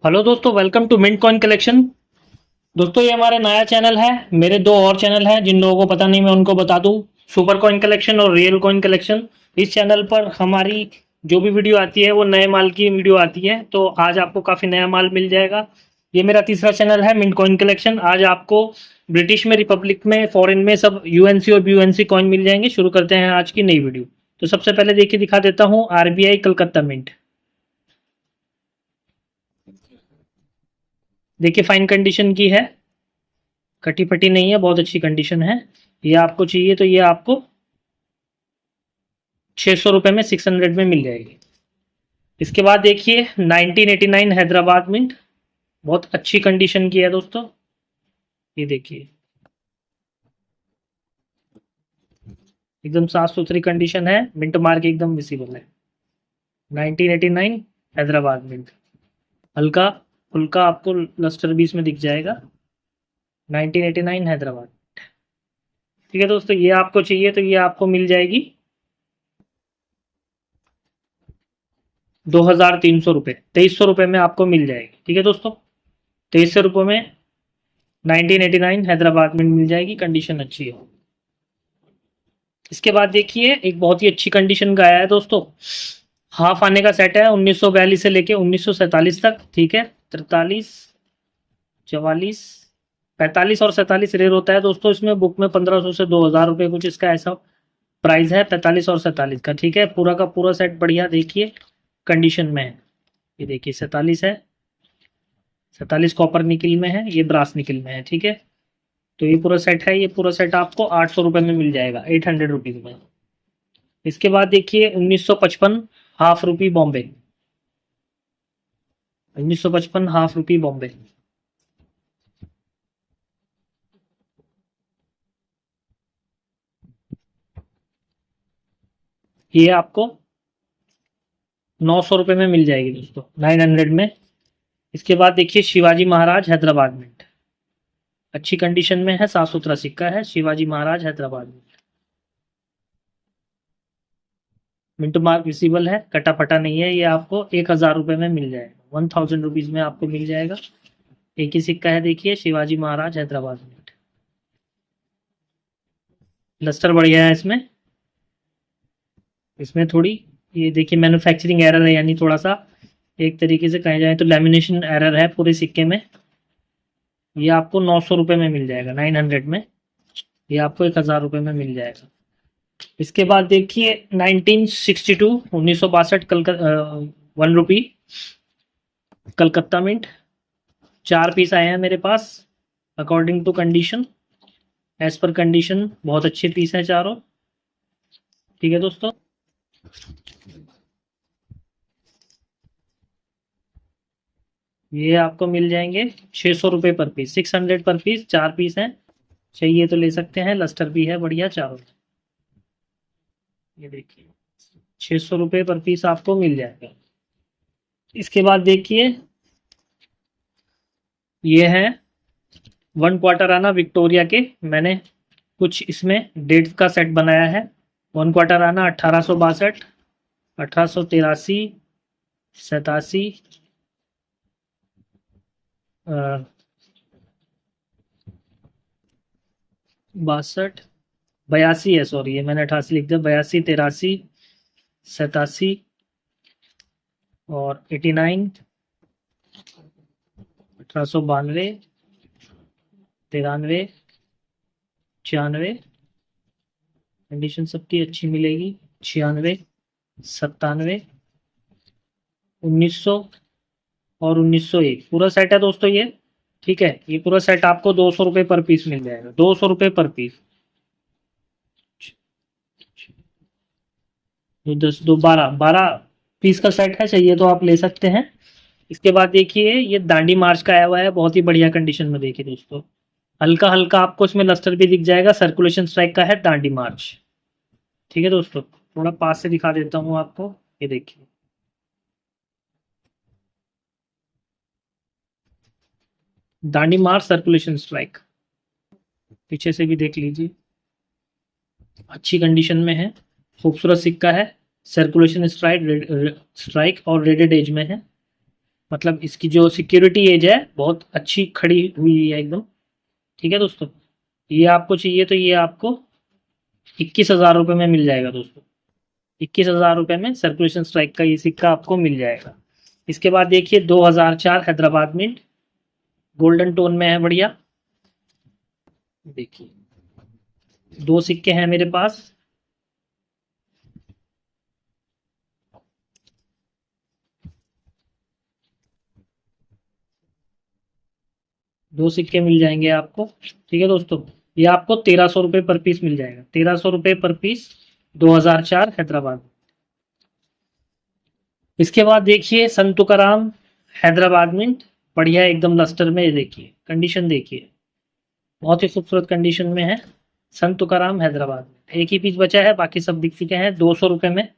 Hello दोस्तों, welcome to mint coin collection. दोस्तों, ये हमारा नया चैनल है। मेरे दो और चैनल हैं, जिन लोगों को पता नहीं मैं उनको बता दूं। सुपर कॉइन कलेक्शन और रियल कॉइन कलेक्शन। इस चैनल पर हमारी जो भी वीडियो आती है वो नए माल की वीडियो आती है। तो आज आपको काफ़ी नया माल मिल जाएगा। ये मेरा तीसरा चैनल है, मिंट कॉइन कलेक्शन। आज आपको ब्रिटिश में, रिपब्लिक में, फॉरेन में सब यूएनसी और बीयूएनसी कॉइन मिल जाएंगे। शुरू करते हैं आज की नई वीडियो। तो सबसे पहले देखिए, दिखा देता हूँ आरबीआई कलकत्ता मिंट। देखिए, फाइन कंडीशन की है, कटी फटी नहीं है, बहुत अच्छी कंडीशन है। ये आपको चाहिए तो ये आपको 600 रुपये में, 600 में मिल जाएगी। इसके बाद देखिए 1989 हैदराबाद मिंट, बहुत अच्छी कंडीशन की है दोस्तों। ये देखिए, एकदम साफ सुथरी कंडीशन है, मिंट मार्क एकदम विजिबल है। 1989 हैदराबाद मिंट, हल्का फुल्का आपको लस्टर बीस में दिख जाएगा। 1989 हैदराबाद। ठीक है दोस्तों, ये आपको चाहिए तो ये आपको मिल जाएगी 2300 रुपये, 2300 रुपये में आपको मिल जाएगी। ठीक है दोस्तों, 2300 रुपये में 1989 हैदराबाद में मिल जाएगी, कंडीशन अच्छी है। इसके बाद देखिए, एक बहुत ही अच्छी कंडीशन का आया है दोस्तों। हाफ आने का सेट है, 1942 से लेके 1947 तक। ठीक है, 43, 44, 45 और 47 रेयर होता है दोस्तों। इसमें बुक में 1500 से 2000 रुपये कुछ इसका ऐसा प्राइस है, 45 और 47 का। ठीक है, पूरा का पूरा सेट बढ़िया देखिए कंडीशन में है। ये देखिए 47 है, 47 कॉपर निकल में है, ये ब्रास निकल में है। ठीक है, तो ये पूरा सेट है। ये पूरा सेट आपको 800 रुपये में मिल जाएगा, 800 रुपीज़ में। इसके बाद देखिए 1955 हाफ रुपी बॉम्बे, 1955 हाफ रुपी बॉम्बे। ये आपको 900 रुपये में मिल जाएगी दोस्तों, 900 में। इसके बाद देखिए शिवाजी महाराज हैदराबाद में, अच्छी कंडीशन में है, साफ सुथरा सिक्का है, शिवाजी महाराज हैदराबाद में। मिंट मार्क विजिबल है, कटा फटा नहीं है। ये आपको 1000 रुपये में मिल जाएगा, 1000 रुपीज़ में आपको मिल जाएगा। एक ही सिक्का है, देखिए शिवाजी महाराज हैदराबाद में। लस्टर बढ़िया है इसमें। इसमें थोड़ी, ये देखिए मैन्युफैक्चरिंग एरर है, यानी थोड़ा सा एक तरीके से कहा जाए तो लेमिनेशन एरर है पूरे सिक्के में। ये आपको 900 रुपये में मिल जाएगा, 900 में। ये आपको 1000 रुपये में मिल जाएगा। इसके बाद देखिए 1962, 1962 1 रुपी कलकत्ता मिंट। 4 पीस आए हैं मेरे पास, according to condition, as per condition बहुत अच्छे पीस हैं चारों। ठीक है दोस्तों, ये आपको मिल जाएंगे 600 रुपये पर पीस, 600 पर पीस। 4 पीस हैं, चाहिए तो ले सकते हैं। लस्टर भी है बढ़िया चारों। ये देखिए 600 रुपये पर पीस आपको मिल जाएगा। इसके बाद देखिए, ये है 1 क्वार्टर आना विक्टोरिया के। मैंने कुछ इसमें डेट्स का सेट बनाया है। 1 क्वार्टर आना 1862, 1883, 87, 62, 82 है, सॉरी ये मैंने 88 लिख दिया। 82, 83, 87 और 89, 1892, 93, 96, कंडीशन सबकी अच्छी मिलेगी। 96, 97, 1900 और 1901 पूरा सेट है दोस्तों ये। ठीक है, ये पूरा सेट आपको 200 रुपये पर पीस मिल जाएगा, 200 रुपये पर पीस। दो 10, दो 12, 12 पीस का सेट है, चाहिए तो आप ले सकते हैं। इसके बाद देखिए, ये दांडी मार्च का आया हुआ है, बहुत ही बढ़िया कंडीशन में। देखिए दोस्तों, हल्का हल्का आपको इसमें लस्टर भी दिख जाएगा, सर्कुलेशन स्ट्राइक का है दांडी मार्च। ठीक है दोस्तों, थोड़ा पास से दिखा देता हूँ आपको। ये देखिए, दांडी मार्च सर्कुलेशन स्ट्राइक, पीछे से भी देख लीजिए, अच्छी कंडीशन में है, खूबसूरत सिक्का है। सर्कुलेशन स्ट्राइक और रेडेड एज में है। मतलब इसकी जो सिक्योरिटी एज है बहुत अच्छी खड़ी हुई है एकदम। ठीक है दोस्तों, ये आपको चाहिए तो ये आपको 21,000 रुपये में मिल जाएगा दोस्तों। 21,000 रुपये में सर्कुलेशन स्ट्राइक का ये सिक्का आपको मिल जाएगा। इसके बाद देखिए 2004 हैदराबाद मिंट, गोल्डन टोन में है, बढ़िया। देखिए दो सिक्के हैं मेरे पास। दो सिक्के मिल जाएंगे आपको। ठीक है दोस्तों, ये आपको 1300 रुपये पर पीस मिल जाएगा। 1300 रुपये पर पीस, 2004 हैदराबाद। इसके बाद देखिए संत तुकाराम हैदराबाद मिंट, बढ़िया एकदम लस्टर में। ये देखिए कंडीशन देखिए, बहुत ही खूबसूरत कंडीशन में है। संत तुकाराम हैदराबाद, एक ही पीस बचा है, बाकी सब बिक चुके हैं। 200 रुपये में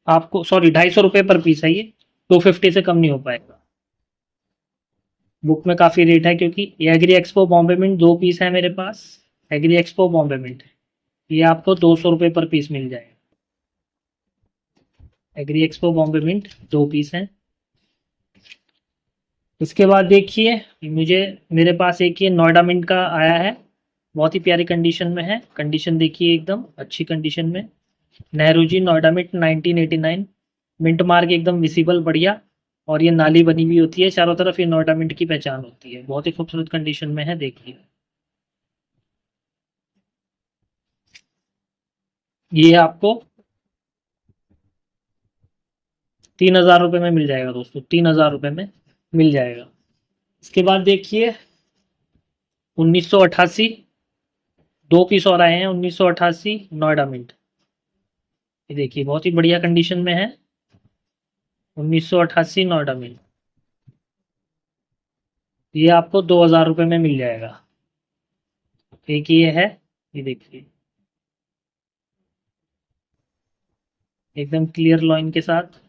आपको, सॉरी 250 रुपये पर पीस है ये, 250 से कम नहीं हो पाएगा। बुक में काफ़ी रेट है क्योंकि ये agri expo Bombay mint 2 piece है मेरे पास। एग्री एक्सपो बॉम्बे मिंट, ये आपको 200 रुपये पर पीस मिल जाएगा। Agri expo Bombay mint 2 piece हैं। इसके बाद देखिए मुझे, मेरे पास एक ये नोएडा मिंट का आया है, बहुत ही प्यारी कंडीशन में है। कंडीशन देखिए एकदम अच्छी कंडीशन में। Nehru ji Noida mint 1989, mint mark एकदम विजिबल, बढ़िया। और ये नाली बनी हुई होती है चारों तरफ, ये नोएडा मिंट की पहचान होती है। बहुत ही खूबसूरत कंडीशन में है, देखिए। ये आपको 3,000 रुपये में मिल जाएगा दोस्तों, 3,000 रुपये में मिल जाएगा। इसके बाद देखिए 1988, 2 पीस और आए हैं। 1988 नोएडा मिंट, ये देखिए बहुत ही बढ़िया कंडीशन में है। 1988 नोएडा मिंट, ये आपको 2,000 रुपये में मिल जाएगा। एक ये है, ये देखिए एकदम क्लियर लाइन के साथ।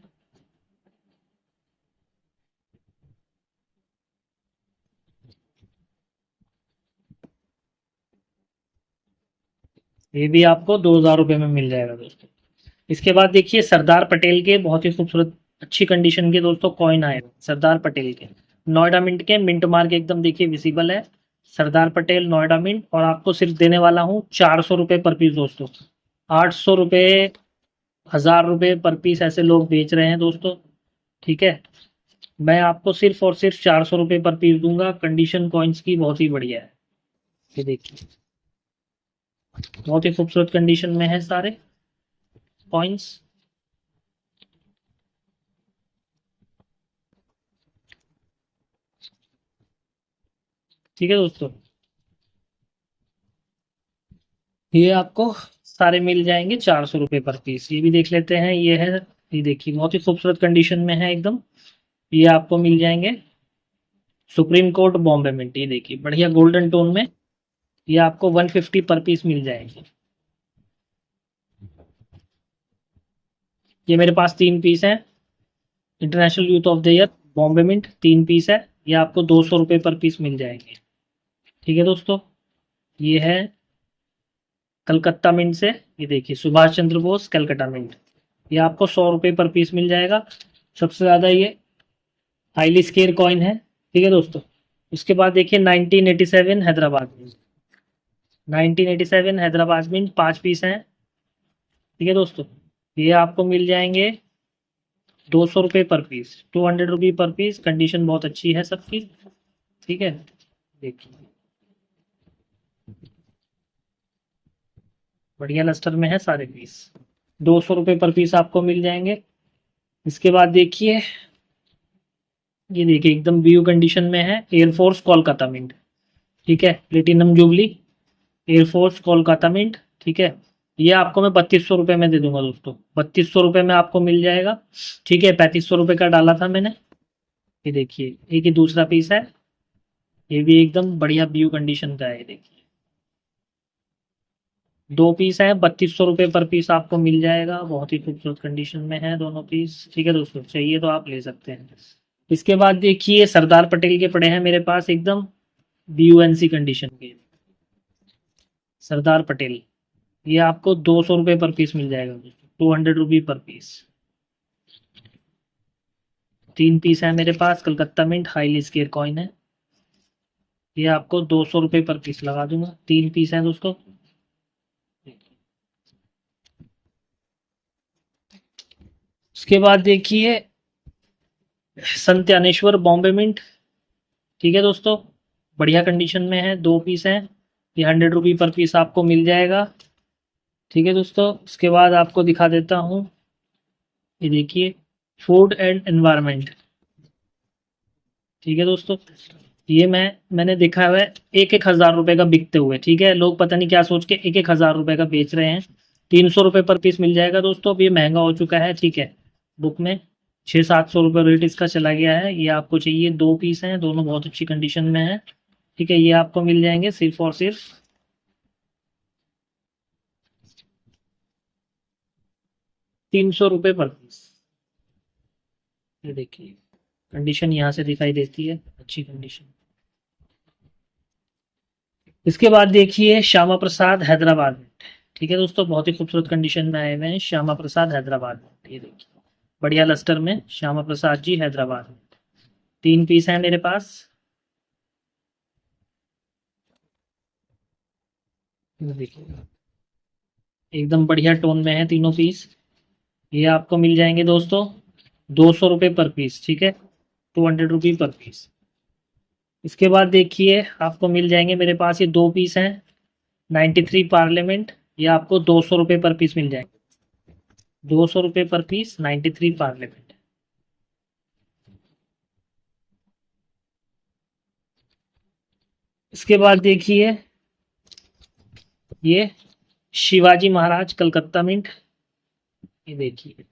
ये भी आपको 2,000 रुपये में मिल जाएगा दोस्तों। इसके बाद देखिए सरदार पटेल के बहुत ही खूबसूरत अच्छी कंडीशन के दोस्तों कॉइन आए हैं। सरदार पटेल के नोएडा मिंट के, मिंट मार्क एकदम देखिए विजिबल है। सरदार पटेल नोएडा मिंट, और आपको सिर्फ देने वाला हूँ 400 रुपये पर पीस दोस्तों। 800 रुपये, 1,000 रुपये पर पीस ऐसे लोग बेच रहे हैं दोस्तों। ठीक है, मैं आपको सिर्फ और सिर्फ 400 रुपये पर पीस दूंगा। कंडीशन कॉइन्स की बहुत ही बढ़िया है, ये देखिए बहुत ही खूबसूरत कंडीशन में है सारे कॉइन्स। ठीक है दोस्तों, ये आपको सारे मिल जाएंगे 400 रुपये पर पीस। ये भी देख लेते हैं, ये है, ये देखिए बहुत ही खूबसूरत कंडीशन में है एकदम। ये आपको मिल जाएंगे सुप्रीम कोर्ट बॉम्बे मिंट, ये देखिए बढ़िया गोल्डन टोन में। ये आपको 150 पर पीस मिल जाएंगे। ये मेरे पास 3 पीस हैं। International youth of the year Bombay mint 3 piece है, ये आपको 200 रुपये पर पीस मिल जाएंगे। ठीक है दोस्तों, ये है कलकत्ता मिंट से, ये देखिए सुभाष चंद्र बोस कलकत्ता मिंट, ये आपको 100 रुपये पर पीस मिल जाएगा। सबसे ज़्यादा ये हाईली स्केयर कॉइन है। ठीक है दोस्तों, उसके बाद देखिए 1987 Hyderabad mint, 1987 Hyderabad mint 5 piece हैं। ठीक है दोस्तों, ये आपको मिल जाएंगे 200 रुपये पर पीस, 200 रुपये पर पीस। कंडीशन बहुत अच्छी है सबकी। ठीक है, देखिए बढ़िया लस्टर में है सारे पीस। 200 रुपये पर पीस आपको मिल जाएंगे। इसके बाद देखिए, ये देखिए एकदम व्यू कंडीशन में है एयरफोर्स कोलकाता मिंट। ठीक है, platinum jubilee air force Kolkata mint. ठीक है, ये आपको मैं 3200 रुपये में दे दूंगा दोस्तों। 3200 रुपये में आपको मिल जाएगा। ठीक है, 3500 रुपये का डाला था मैंने। ये देखिए एक ही दूसरा पीस है, ये भी एकदम बढ़िया व्यू कंडीशन का है। ये देखिए 2 पीस है, 3200 रुपये पर पीस आपको मिल जाएगा। बहुत ही खूबसूरत कंडीशन में है दोनों पीस। ठीक है दोस्तों, चाहिए तो आप ले सकते हैं। इसके बाद देखिए सरदार पटेल के पड़े हैं मेरे पास एकदम BUNC कंडीशन के। सरदार पटेल, ये आपको 200 रुपये पर पीस मिल जाएगा दोस्तों, 200 रुपये पर पीस। 3 पीस है मेरे पास। Calcutta mint highly scarce coin है, ये आपको 200 रुपये पर पीस लगा दूंगा। 3 पीस है दोस्तों। उसके बाद देखिए संत ज्ञानेश्वर बॉम्बे मिंट, ठीक है दोस्तों, बढ़िया कंडीशन में है, 2 पीस हैं, ये 100 रुपये पर पीस आपको मिल जाएगा। ठीक है दोस्तों, उसके बाद आपको दिखा देता हूँ, ये देखिए फूड एंड एनवायरनमेंट। ठीक है दोस्तों, ये मैंने देखा हुआ है 1,000 रुपये का बिकते हुए। ठीक है, लोग पता नहीं क्या सोच के 1,000 रुपये का बेच रहे हैं। 300 रुपये पर पीस मिल जाएगा दोस्तों। अब ये महंगा हो चुका है, ठीक है, बुक में 600-700 रुपये रेट इसका चला गया है। ये आपको चाहिए, 2 पीस हैं, दोनों बहुत अच्छी कंडीशन में है। ठीक है, ये आपको मिल जाएंगे सिर्फ और सिर्फ 300 रुपये पर पीस। ये देखिए कंडीशन यहाँ से दिखाई देती है, अच्छी कंडीशन। इसके बाद देखिए श्यामा प्रसाद हैदराबाद में। ठीक है दोस्तों, बहुत ही खूबसूरत कंडीशन में आए हुए हैं श्यामा प्रसाद हैदराबाद में। ये देखिए बढ़िया लस्टर में श्यामा प्रसाद जी हैदराबाद में। 3 पीस हैं मेरे पास। देखिए एकदम बढ़िया टोन में है तीनों पीस। ये आपको मिल जाएंगे दोस्तों 200 रुपये पर पीस। ठीक है, 200 रुपये पर पीस। इसके बाद देखिए आपको मिल जाएंगे मेरे पास ये 2 पीस हैं 93 पार्लियामेंट, ये आपको 200 रुपये पर पीस मिल जाएंगे। 200 रुपये पर पीस 93 पार्लियामेंट। इसके बाद देखिए ये शिवाजी महाराज कलकत्ता मिंट, ये देखिए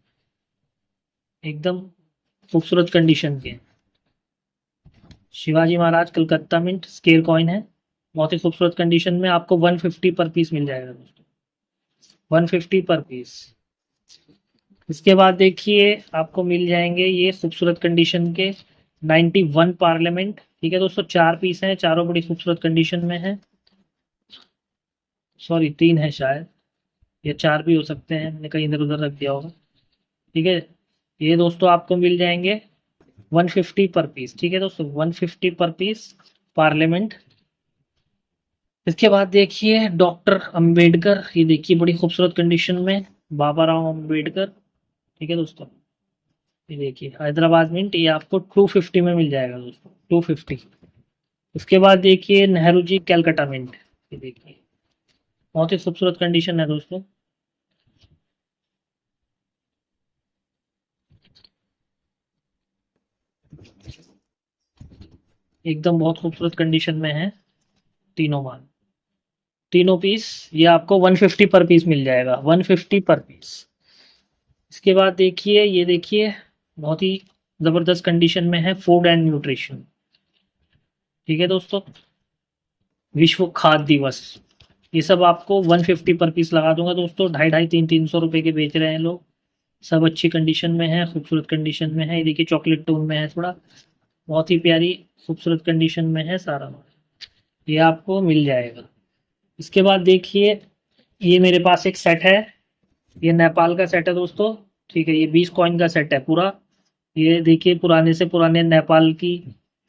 एकदम खूबसूरत कंडीशन के Shivaji Maharaj Calcutta mint square coin है, बहुत ही खूबसूरत कंडीशन में। आपको 150 पर पीस मिल जाएगा दोस्तों, 150 पर पीस। इसके बाद देखिए आपको मिल जाएंगे ये खूबसूरत कंडीशन के 91 पार्लियामेंट। ठीक है दोस्तों, 4 पीस हैं, चारों बड़ी खूबसूरत कंडीशन में है। सॉरी 3 है शायद, या 4 भी हो सकते हैं, मैंने कहीं इधर उधर रख दिया होगा। ठीक है, ये दोस्तों आपको मिल जाएंगे 150 पर पीस। ठीक है दोस्तों, 150 पर पीस पार्लियामेंट। इसके बाद देखिए डॉक्टर अंबेडकर, ये देखिए बड़ी खूबसूरत कंडीशन में बाबा राव अंबेडकर। ठीक है दोस्तों, ये देखिए हैदराबाद मिंट, ये आपको 250 में मिल जाएगा दोस्तों, 250। इसके बाद देखिए नेहरू जी कैलकाटा मिंट, ये देखिए बहुत ही खूबसूरत कंडीशन है दोस्तों। एकदम बहुत खूबसूरत कंडीशन में है तीनों माल, तीनों पीस। ये आपको 150 पर पीस मिल जाएगा, 150 पर पीस। इसके बाद देखिए ये देखिए बहुत ही ज़बरदस्त कंडीशन में है फूड एंड न्यूट्रिशन। ठीक है दोस्तों, विश्व खाद्य दिवस, ये सब आपको 150 पर पीस लगा दूंगा दोस्तों। 250-300 रुपये के बेच रहे हैं लोग, सब अच्छी कंडीशन में है, खूबसूरत कंडीशन में है। ये देखिए चॉकलेट टोन में है थोड़ा, बहुत ही प्यारी खूबसूरत कंडीशन में है सारा माल, ये आपको मिल जाएगा। इसके बाद देखिए ये मेरे पास एक सेट है, ये नेपाल का सेट है दोस्तों। ठीक है, ये 20 कॉइन का सेट है पूरा। ये देखिए पुराने से पुराने नेपाल की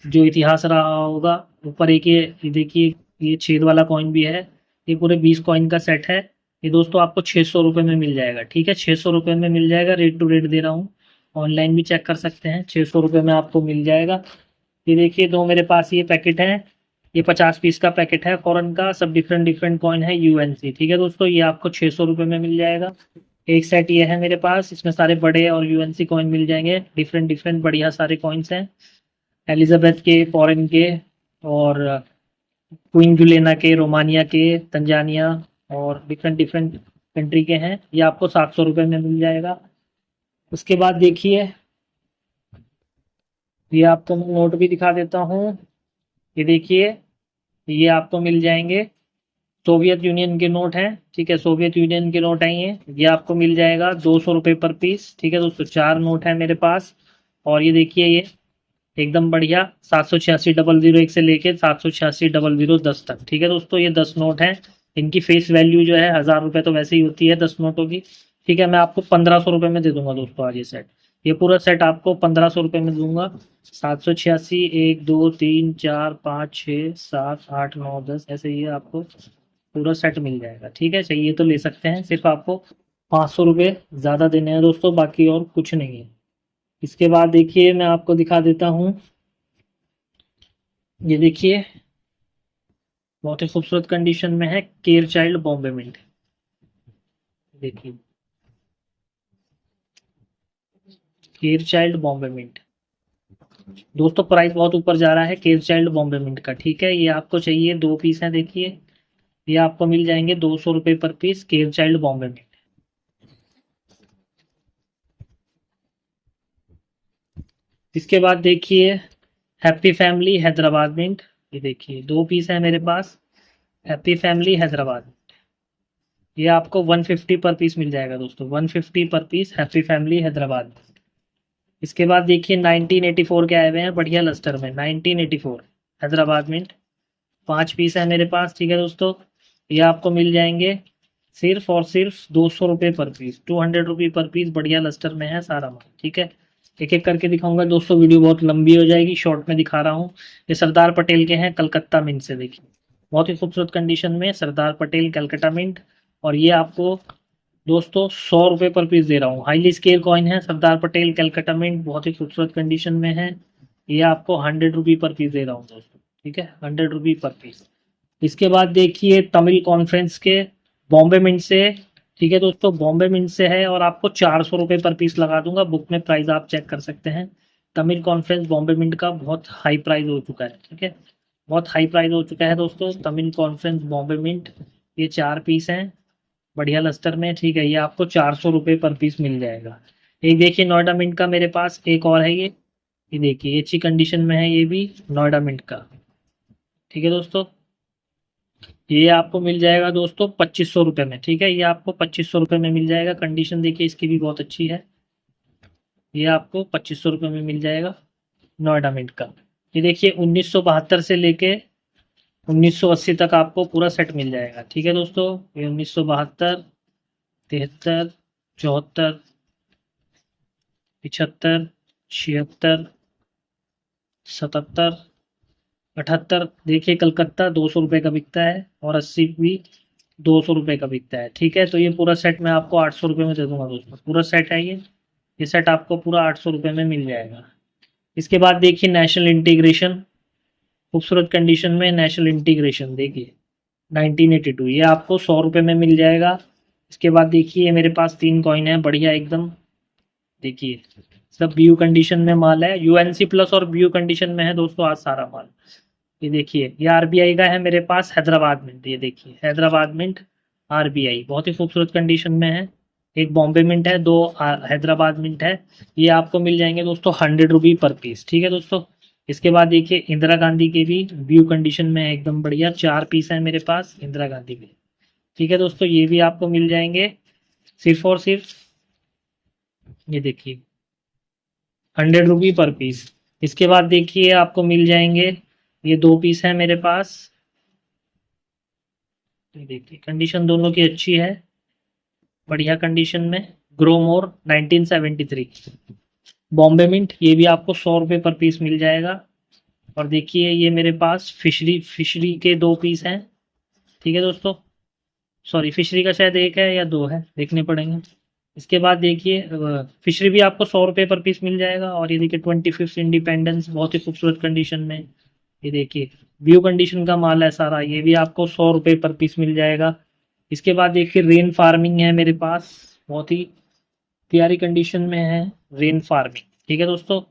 जो इतिहास रहा होगा, ऊपर एक ये देखिए ये छेद वाला कॉइन भी है। ये पूरे 20 कॉइन का सेट है। ये दोस्तों आपको 600 रुपये में मिल जाएगा। ठीक है, 600 रुपये में मिल जाएगा, रेट टू रेट दे रहा हूँ, ऑनलाइन भी चेक कर सकते हैं। 600 रुपये में आपको मिल जाएगा। ये देखिए 2 मेरे पास ये पैकेट है, ये 50 पीस का पैकेट है फॉरेन का, सब डिफरेंट डिफरेंट कॉइन है यूएनसी। ठीक है दोस्तों, ये आपको 600 रुपये में मिल जाएगा। एक सेट ये है मेरे पास, इसमें सारे बड़े और यूएनसी कॉइन मिल जाएंगे, डिफरेंट डिफरेंट बढ़िया सारे कॉइन्स हैं, एलिजाबेथ के, फॉरेन के, और क्वीन जुलेना के, रोमानिया के, तंजानिया, और डिफरेंट डिफरेंट कंट्री के हैं। ये आपको 700 रुपये में मिल जाएगा। उसके बाद देखिए ये आपको मैं नोट भी दिखा देता हूँ, ये देखिए ये आपको मिल जाएंगे सोवियत यूनियन के नोट हैं। ठीक है, सोवियत यूनियन के नोट हैं ये आपको मिल जाएगा 200 रुपये पर पीस। ठीक है दोस्तों, 4 नोट हैं मेरे पास। और ये देखिए ये एकदम बढ़िया 786,001 से लेके 786,010 तक। ठीक है दोस्तों, ये 10 नोट हैं, इनकी फेस वैल्यू जो है 1000 रुपये तो वैसे ही होती है 10 नोटों की। ठीक है, मैं आपको 1500 रुपये में दे दूंगा दोस्तों आज ये सेट। ये पूरा सेट आपको 1500 रुपये में दूंगा। 786, 1 2 3 4 5 6 7 8 9 10, ऐसे ये आपको पूरा सेट मिल जाएगा। ठीक है, चाहिए तो ले सकते हैं। सिर्फ आपको 500 रुपये ज़्यादा देने हैं दोस्तों, बाकी और कुछ नहीं है। इसके बाद देखिए मैं आपको दिखा देता हूँ, ये देखिए बहुत ही खूबसूरत कंडीशन में है केयर चाइल्ड बॉम्बे मिंट। देखिए केयर चाइल्ड बॉम्बे मिंट दोस्तों, प्राइस बहुत ऊपर जा रहा है केयर चाइल्ड बॉम्बे मिंट का। ठीक है, ये आपको चाहिए 2 पीस हैं। देखिए ये आपको मिल जाएंगे 200 रुपये per piece care child Bombay mint. इसके बाद देखिए हैप्पी फैमिली हैदराबाद मिंट। ये देखिए 2 पीस है मेरे पास हैप्पी फैमिली हैदराबाद। ये आपको 150 पर पीस मिल जाएगा दोस्तों, 150 पर पीस हैप्पी फैमिली हैदराबाद। इसके बाद देखिए 1984 के आए हुए हैं बढ़िया लस्टर में, 1984 हैदराबाद मिंट। 5 पीस है मेरे पास। ठीक है दोस्तों, ये आपको मिल जाएंगे सिर्फ और सिर्फ 200 रुपये पर पीस, 200 रुपये पर पीस। बढ़िया लस्टर में है सारा माल। ठीक है, एक एक करके दिखाऊंगा दोस्तों, वीडियो बहुत लंबी हो जाएगी, शॉर्ट में दिखा रहा हूँ। ये सरदार पटेल के हैं कलकत्ता मिंट से। देखिए बहुत ही खूबसूरत कंडीशन में सरदार पटेल कलकत्ता मिंट। और ये आपको दोस्तों 100 रुपये पर पीस दे रहा हूँ। हाईली स्केल कॉइन है सरदार पटेल कलकत्ता मिंट, बहुत ही खूबसूरत कंडीशन में है। ये आपको 100 रुपये पर पीस दे रहा हूँ दोस्तों। ठीक है, 100 रुपये पर पीस। इसके बाद देखिए तमिल कॉन्फ्रेंस के बॉम्बे मिंट से। ठीक है दोस्तों, बॉम्बे मिंट से है और आपको 400 रुपये पर पीस लगा दूंगा। बुक में प्राइस आप चेक कर सकते हैं। तमिल कॉन्फ्रेंस बॉम्बे मिंट का बहुत हाई प्राइस हो चुका है। ठीक है, बहुत हाई प्राइस हो चुका है दोस्तों तमिल कॉन्फ्रेंस बॉम्बे मिंट। ये 4 पीस हैं बढ़िया लस्टर में। ठीक है, ये आपको 400 रुपये पर पीस मिल जाएगा। एक देखिए नोएडा मिंट का मेरे पास एक और है। ये देखिए ये अच्छी कंडीशन में है, ये भी नोएडा मिंट का। ठीक है दोस्तों, ये आपको मिल जाएगा दोस्तों 2500 रुपये में। ठीक है, ये आपको 2500 रुपये में मिल जाएगा। कंडीशन देखिए इसकी भी बहुत अच्छी है। ये आपको 2500 रुपये में मिल जाएगा नोएडा मिंट का। ये देखिए 1972 से लेके 1980 तक आपको पूरा सेट मिल जाएगा। ठीक है दोस्तों, ये 1972, 73, 74, 75, 76, 77, 78। देखिए कलकत्ता 200 रुपये का बिकता है और 80 भी 200 रुपये का बिकता है। ठीक है, तो ये पूरा सेट मैं आपको 800 रुपये में दे दूंगा दोस्तों। पूरा सेट है ये सेट आपको पूरा 800 रुपये में मिल जाएगा। इसके बाद देखिए नेशनल इंटीग्रेशन, खूबसूरत कंडीशन में नेशनल इंटीग्रेशन। देखिए 1982, ये आपको 100 रुपये में मिल जाएगा। इसके बाद देखिए मेरे पास 3 कॉइन है बढ़िया एकदम। देखिए सब बीयू कंडीशन में माल है, यूएनसी प्लस और बीयू कंडीशन में है दोस्तों आज सारा माल। ये देखिए ये आरबीआई का है मेरे पास हैदराबाद मिंट। ये देखिए हैदराबाद मिंट आरबीआई बहुत ही खूबसूरत कंडीशन में है। एक बॉम्बे मिंट है, 2 हैदराबाद मिंट है। ये आपको मिल जाएंगे दोस्तों 100 रुपये पर पीस। ठीक है दोस्तों, इसके बाद देखिए इंदिरा गांधी के भी व्यू कंडीशन में है एकदम बढ़िया। 4 पीस है मेरे पास इंदिरा गांधी के। ठीक है दोस्तों, ये भी आपको मिल जाएंगे सिर्फ और सिर्फ, ये देखिए 100 रुपये पर पीस। इसके बाद देखिए आपको मिल जाएंगे ये 2 पीस है मेरे पास। देखिए कंडीशन दोनों की अच्छी है, बढ़िया कंडीशन में। ग्रोमोर 1973 बॉम्बे मिंट, ये भी आपको 100 रुपये पर पीस मिल जाएगा। और देखिए ये मेरे पास फिशरी के 2 पीस हैं। ठीक है दोस्तों, सॉरी फिशरी का शायद 1 है या 2 है, देखने पड़ेंगे। इसके बाद देखिए फिशरी भी आपको 100 रुपये पर पीस मिल जाएगा। और ये देखिए 25th इंडिपेंडेंस बहुत ही खूबसूरत कंडीशन में। ये देखिए व्यू कंडीशन का माल है सारा, ये भी आपको 100 रुपये पर पीस मिल जाएगा। इसके बाद देखिए रेन फार्मिंग है मेरे पास, बहुत ही प्यारी कंडीशन में है रेन फार्मिंग। ठीक है दोस्तों,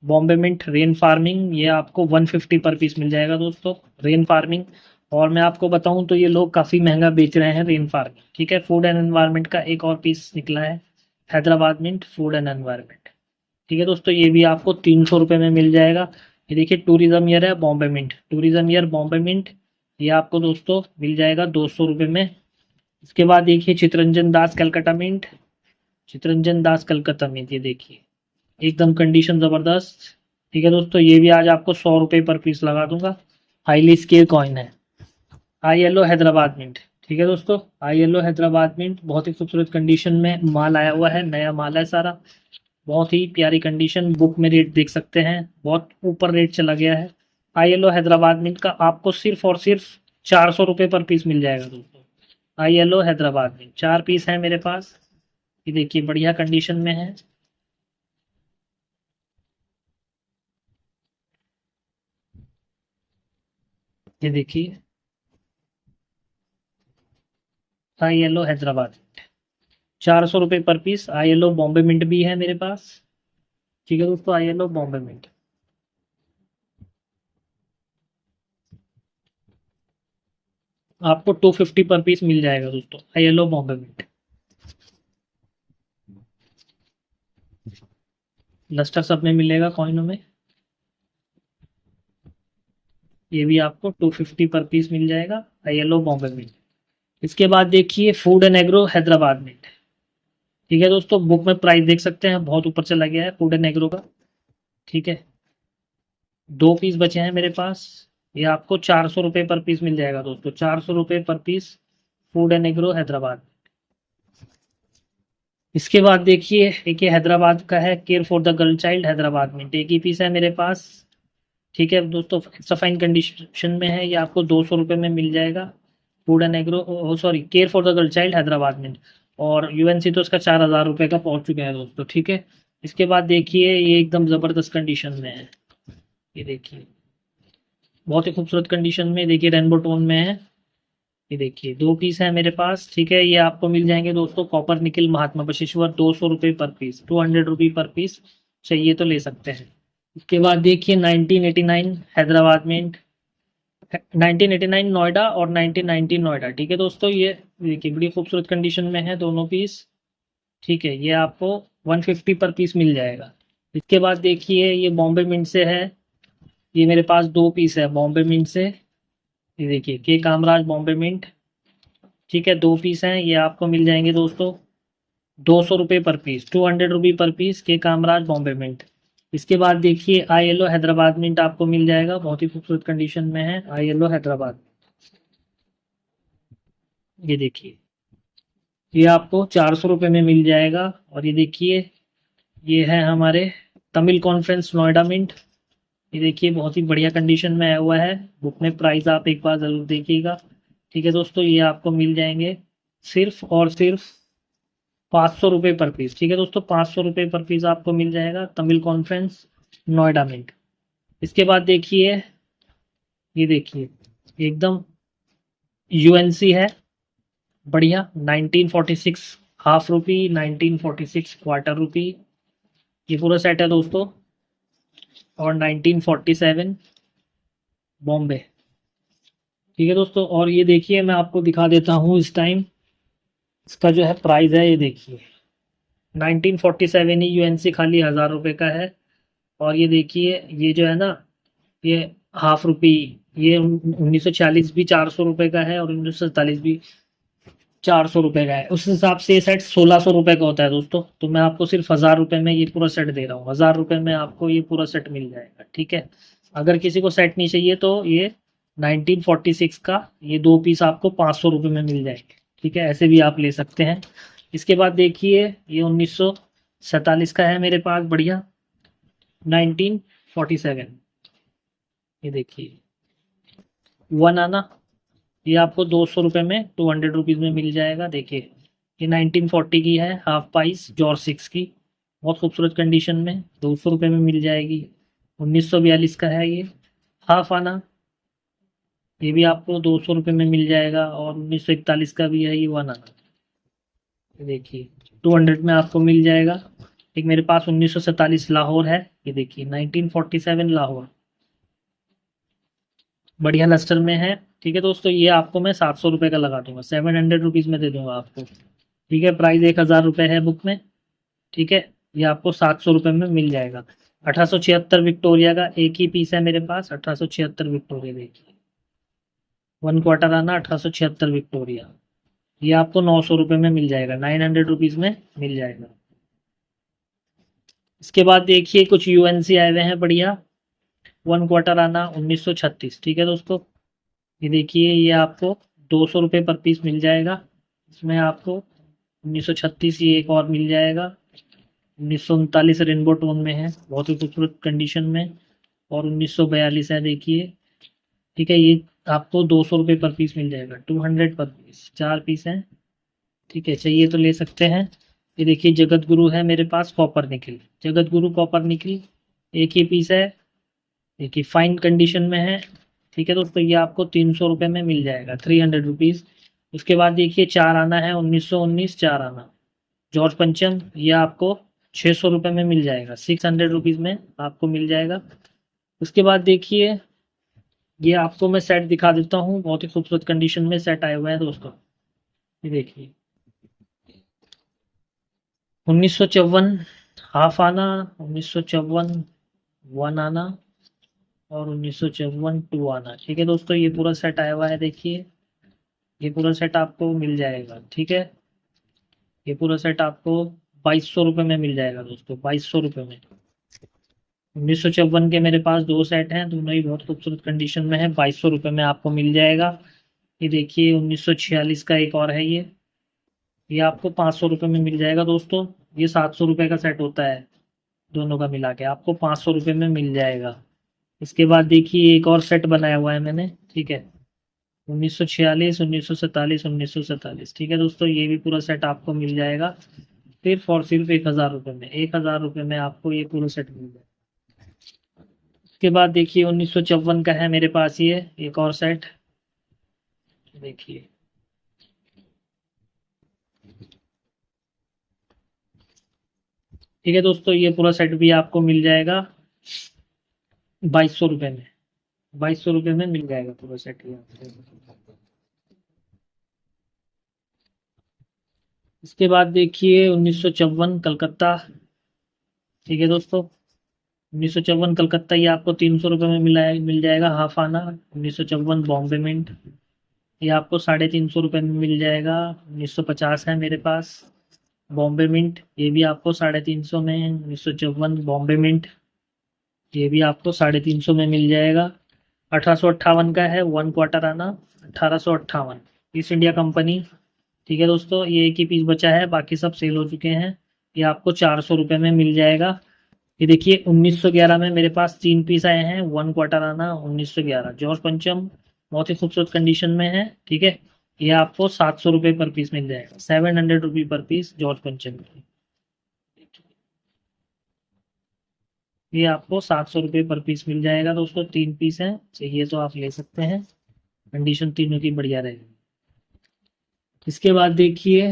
बॉम्बे मिंट रेन फार्मिंग, ये आपको 150 पर पीस मिल जाएगा दोस्तों रेन फार्मिंग। और मैं आपको बताऊं तो ये लोग काफ़ी महंगा बेच रहे हैं रेन फार्मिंग। ठीक है, फूड एंड एनवायरनमेंट का एक और पीस निकला है Hyderabad mint food and environment. ठीक है दोस्तों, ये भी आपको 300 रुपये में मिल जाएगा। ये देखिए टूरिज्म ईयर है Bombay mint, tourism year Bombay mint, ये आपको दोस्तों मिल जाएगा 200 रुपये में। इसके बाद देखिए चितरंजन दास कलकत्ता मिंट, चितरंजन दास कलकत्ता मिंट, ये देखिए एकदम कंडीशन ज़बरदस्त। ठीक है दोस्तों, ये भी आज आपको 100 रुपये पर पीस लगा दूंगा। हाईली स्केल कॉइन है आई येलो हैदराबाद मिंट। ठीक है दोस्तों, आई येलो हैदराबाद मिंट बहुत ही खूबसूरत कंडीशन में माल आया हुआ है, नया माल है सारा। बहुत ही प्यारी कंडीशन, बुक में रेट देख सकते हैं, बहुत ऊपर रेट चला गया है। ILO हैदराबाद मिंट का आपको सिर्फ और सिर्फ 400 रुपये पर पीस मिल जाएगा दोस्तों। ILO हैदराबाद मिंट 4 पीस है मेरे पास, ये देखिए बढ़िया कंडीशन में है। ये देखिए ILO हैदराबाद 400 रुपये per piece. ILO Bombay mint भी है मेरे पास, ठीक है दोस्तों, ILO बॉम्बे मिंट आपको 250 पर पीस मिल जाएगा दोस्तों। ILO बॉम्बे मिंट लस्टर सब में मिलेगा, कॉइनों में, ये भी आपको 250 पर पीस मिल जाएगा। ILO Bombay mint. इसके बाद देखिए food and agro Hyderabad mint, ठीक है दोस्तों, बुक में प्राइस देख सकते हैं, बहुत ऊपर चला गया है फूड एंड एग्रो का, ठीक है। 2 पीस बचे हैं मेरे पास, ये आपको 400 रुपये पर पीस मिल जाएगा दोस्तों, 400 रुपये per piece food and agro Hyderabad. इसके बाद देखिए एक ये हैदराबाद का है, care for the girl child Hyderabad में, एक ही पीस है मेरे पास, ठीक है दोस्तों, एक्स्ट्रा फाइन कंडीशन में है, ये आपको 200 रुपये में मिल जाएगा। Food and agro, sorry, care for the girl child Hyderabad में, और UNC तो इसका 4000 रुपये का पहुंच चुका है दोस्तों, ठीक है। इसके बाद देखिए ये एकदम ज़बरदस्त कंडीशन में है, ये देखिए बहुत ही खूबसूरत कंडीशन में, देखिए रेनबो टोन में है, ये देखिए 2 पीस है मेरे पास, ठीक है। ये आपको मिल जाएंगे दोस्तों कॉपर निकल महात्मा बशेश्वर, 200 रुपये पर पीस, 200 रुपये पर पीस, चाहिए तो ले सकते हैं। उसके बाद देखिए 1989 हैदराबाद में, 1989 नोएडा और 1990 नोएडा, ठीक है दोस्तों, ये देखिए बड़ी खूबसूरत कंडीशन में है दोनों पीस, ठीक है। ये आपको 150 पर पीस मिल जाएगा। इसके बाद देखिए ये बॉम्बे मिंट से है, ये मेरे पास 2 पीस है बॉम्बे मिंट से, ये देखिए के कामराज बॉम्बे मिंट, ठीक है, 2 पीस हैं, ये आपको मिल जाएंगे दोस्तों 200 रुपये पर पीस, 200 रुपये पर पीस के कामराज बॉम्बे मिंट। इसके बाद देखिए ILO हैदराबाद मिंट आपको मिल जाएगा, बहुत ही खूबसूरत कंडीशन में है ILO हैदराबाद, ये देखिए ये आपको 400 रुपये में मिल जाएगा। और ये देखिए ये है हमारे तमिल कॉन्फ्रेंस नोएडा मिंट, ये देखिए बहुत ही बढ़िया कंडीशन में आया हुआ है, बुक में प्राइस आप एक बार ज़रूर देखिएगा, ठीक है दोस्तों। ये आपको मिल जाएंगे सिर्फ और सिर्फ 500 रुपये पर पीस, ठीक है दोस्तों, 500 रुपये पर पीस आपको मिल जाएगा तमिल कॉन्फ्रेंस नोएडा मिंट। इसके बाद देखिए ये देखिए एकदम UNC है बढ़िया, 1946 हाफ रुपी, 1946 क्वार्टर रुपी, ये पूरा सेट है दोस्तों, और 1947 बॉम्बे, ठीक है दोस्तों। और ये देखिए मैं आपको दिखा देता हूँ इस टाइम, इसका जो है प्राइस है, ये देखिए 1947 ही UNC खाली 1000 रुपये का है। और ये देखिए ये जो है ना, ये हाफ रुपी, ये 1940 भी 400 रुपये का है, और 1947 भी 400 रुपये का है, उस हिसाब से ये सेट 1600 रुपये का होता है दोस्तों। तो मैं आपको सिर्फ 1000 रुपये में ये पूरा सेट दे रहा हूँ, 1000 रुपये में आपको ये पूरा सेट मिल जाएगा, ठीक है। अगर किसी को सेट नहीं चाहिए तो ये 1946 का ये 2 पीस आपको 500 रुपये में मिल जाएंगे, ठीक है, ऐसे भी आप ले सकते हैं। इसके बाद देखिए ये 1947 का है मेरे पास बढ़िया, 1947, ये देखिए 1 आना, ये आपको 200 रुपये में 200 रुपीज़ में मिल जाएगा। देखिए ये 1940 की है, हाफ पाइस जॉर्ज 6 की, बहुत खूबसूरत कंडीशन में 200 रुपये में मिल जाएगी। 1942 का है ये हाफ आना, ये भी आपको 200 रुपये में मिल जाएगा। और 1941 का भी है ये 1 आना, ये देखिए 200 में आपको मिल जाएगा। एक मेरे पास 1947 लाहौर है, ये देखिए 1947 लाहौर बढ़िया लस्टर में है, ठीक है दोस्तों। ये आपको मैं 700 रुपये का लगा दूंगा, 700 रुपीज़ में दे दूंगा आपको, ठीक है। प्राइस 1000 रुपये है बुक में, ठीक है। ये आपको 700 रुपये में मिल जाएगा। 1876 विक्टोरिया का एक ही पीस है मेरे पास, 1876 विक्टोरिया, देखिए 1 क्वार्टर आना 1876 विक्टोरिया, ये आपको 900 रुपये में मिल जाएगा, 900 रुपीज़ में मिल जाएगा। इसके बाद देखिए कुछ UNC आए हुए हैं बढ़िया, 1 क्वार्टर आना 1936, ठीक है दोस्तों। ये देखिए ये आपको 200 रुपये पर पीस मिल जाएगा, इसमें आपको 1936 ये एक और मिल जाएगा, 1939 रेनबो टोन में है, बहुत ही खूबसूरत कंडीशन में। और 1942 है देखिए, ठीक है। ये आपको 200 रुपये पर पीस मिल जाएगा, 200 पर पीस, 4 पीस हैं, ठीक है। चाहिए तो ले सकते हैं। ये देखिए जगत गुरु है मेरे पास, copper nickel, Jagat Guru copper nickel, एक ही पीस है, एक ही फाइन कंडीशन में है, ठीक है दोस्तों। ये आपको 300 रुपये में मिल जाएगा, 300 रुपीज़। उसके बाद देखिए 4 आना है, 1919 4 आना, जॉर्ज पंचम, ये आपको 600 रुपये में मिल जाएगा, 600 रुपीज़ में आपको मिल जाएगा। उसके बाद देखिए ये आपको मैं सेट दिखा देता हूँ, बहुत ही खूबसूरत कंडीशन में सेट आए हुए हैं दोस्तों। ये देखिए 1954 हाफ आना, 1954 1 आना, और 1954 2 आना, ठीक है दोस्तों। ये पूरा सेट आया हुआ है देखिए, ये पूरा सेट आपको मिल जाएगा, ठीक है। ये पूरा सेट आपको 2200 रुपये में मिल जाएगा दोस्तों, 2200 रुपये में। 1954 के मेरे पास 2 सेट हैं, दोनों ही बहुत खूबसूरत कंडीशन में है, 2200 रुपये में आपको मिल जाएगा। ये देखिए 1946 का एक और है, ये आपको 500 रुपये में मिल जाएगा दोस्तों। ये 700 रुपये का सेट होता है, दोनों का मिला के आपको 500 रुपये में मिल जाएगा। इसके बाद देखिए एक और सेट बनाया हुआ है मैंने, ठीक है, 1946 1947 1947, ठीक है दोस्तों। ये भी पूरा सेट आपको मिल जाएगा, फिर फॉर सिर्फ 1000 रुपये में, 1000 रुपये में आपको ये पूरा सेट मिल जाएगा। उसके बाद देखिए 1954 का है मेरे पास ये एक और सेट, देखिए ठीक है दोस्तों। ये पूरा सेट भी आपको मिल जाएगा 2200 रुपये में, 2200 रुपये में मिल जाएगा पूरा सेट ये आपको। इसके बाद देखिए 1954 कलकत्ता, ठीक है दोस्तों। 1954 कलकत्ता ये आपको 300 रुपये में मिल जाएगा हाफ आना। 1954 बॉम्बे मिंट, ये आपको 350 रुपये में मिल जाएगा। 1950 है मेरे पास बॉम्बे मिंट, ये भी आपको 350 में। 1954 बॉम्बे मिंट, ये भी आपको 350 में मिल जाएगा। 1858 का है 1 क्वार्टर आना, 1858 ईस्ट इंडिया कंपनी, ठीक है दोस्तों। ये एक ही पीस बचा है, बाकी सब सेल हो चुके हैं। ये आपको 400 रुपये में मिल जाएगा। ये देखिए 1911 में मेरे पास 3 पीस आए हैं, 1 क्वार्टर आना 1911 जॉर्ज पंचम, बहुत ही खूबसूरत कंडीशन में है, ठीक है। ये आपको 700 रुपये पर पीस मिल जाएगा, 700 रुपये पर पीस जॉर्ज पंचम की। ये आपको 700 रुपये पर पीस मिल जाएगा दोस्तों, 3 पीस हैं, चाहिए तो आप ले सकते हैं, कंडीशन तीनों की बढ़िया रहेगी। इसके बाद देखिए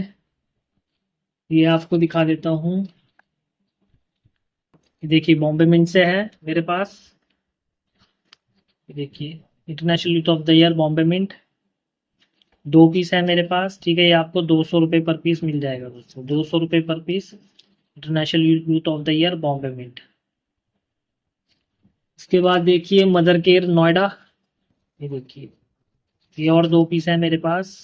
ये आपको दिखा देता हूँ, देखिए बॉम्बे मिंट से है मेरे पास, देखिए international youth of the year Bombay mint, 2 piece है मेरे पास, ठीक है। ये आपको 200 रुपये पर पीस मिल जाएगा दोस्तों, 200 रुपये per piece international youth of the year Bombay mint. इसके बाद देखिए मदर केयर नोएडा, ये देखिए ये और 2 पीस है मेरे पास,